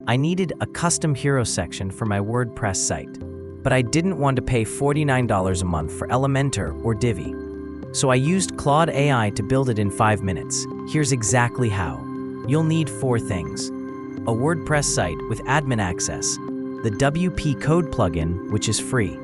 I needed a custom hero section for my WordPress site, but I didn't want to pay $49 a month for Elementor or Divi. So I used Claude AI to build it in 5 minutes. Here's exactly how. You'll need 4 things: a WordPress site with admin access, the WP Code plugin, which is free,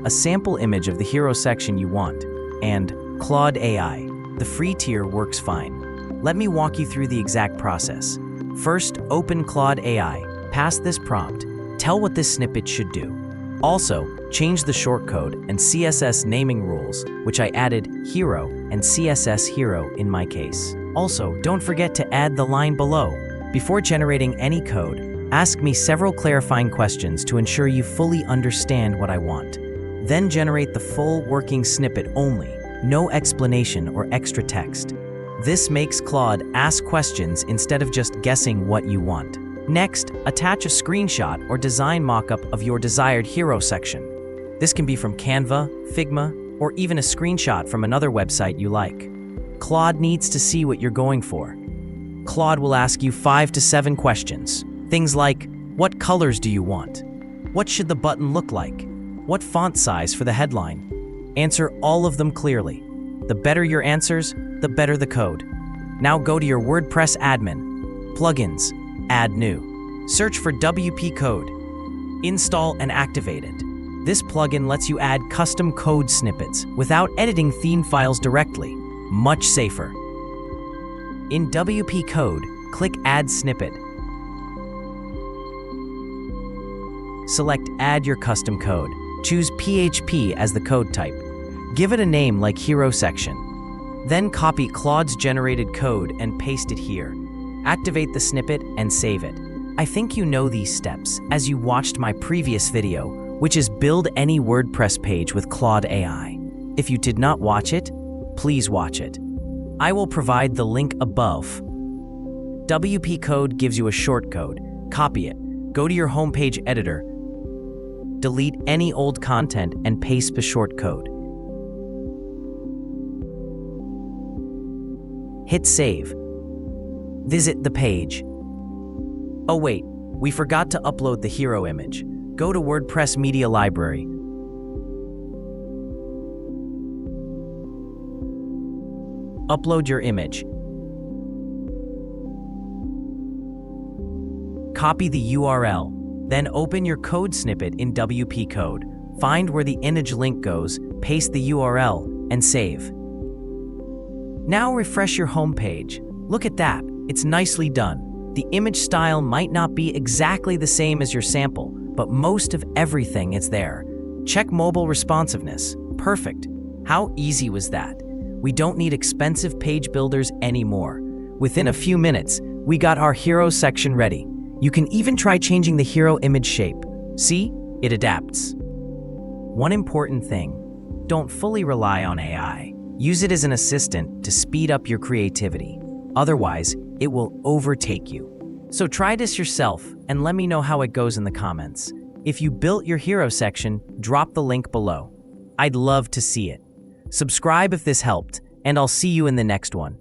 a sample image of the hero section you want, and Claude AI. The free tier works fine. Let me walk you through the exact process. First, open Claude AI. Pass this prompt. Tell what this snippet should do. Also, change the shortcode and CSS naming rules, which I added hero and CSS hero in my case. Also, don't forget to add the line below. Before generating any code, ask me several clarifying questions to ensure you fully understand what I want. Then generate the full working snippet only, no explanation or extra text. This makes Claude ask questions instead of just guessing what you want. Next, attach a screenshot or design mockup of your desired hero section. This can be from Canva, Figma, or even a screenshot from another website you like. Claude needs to see what you're going for. Claude will ask you 5 to 7 questions. Things like, what colors do you want? What should the button look like? What font size for the headline? Answer all of them clearly. The better your answers, the better the code. Now go to your WordPress admin, plugins, add new. Search for WP Code. Install and activate it. This plugin lets you add custom code snippets without editing theme files directly. Much safer. In WP Code, click Add Snippet. Select Add your custom code. Choose PHP as the code type. Give it a name like Hero Section. Then copy Claude's generated code and paste it here. Activate the snippet and save it. I think you know these steps as you watched my previous video, which is build any WordPress page with Claude AI. If you did not watch it, please watch it. I will provide the link above. WP Code gives you a shortcode. Copy it. Go to your homepage editor. Delete any old content and paste the shortcode. Hit save. Visit the page. Oh wait, we forgot to upload the hero image. Go to WordPress Media Library. Upload your image. Copy the URL. Then open your code snippet in WP Code. Find where the image link goes, paste the URL, and save. Now refresh your home page. Look at that, it's nicely done. The image style might not be exactly the same as your sample, but most of everything is there. Check mobile responsiveness. Perfect. How easy was that? We don't need expensive page builders anymore. Within a few minutes, we got our hero section ready. You can even try changing the hero image shape. See? It adapts. One important thing, don't fully rely on AI. Use it as an assistant to speed up your creativity. Otherwise, it will overtake you. So try this yourself and let me know how it goes in the comments. If you built your hero section, drop the link below. I'd love to see it. Subscribe if this helped, and I'll see you in the next one.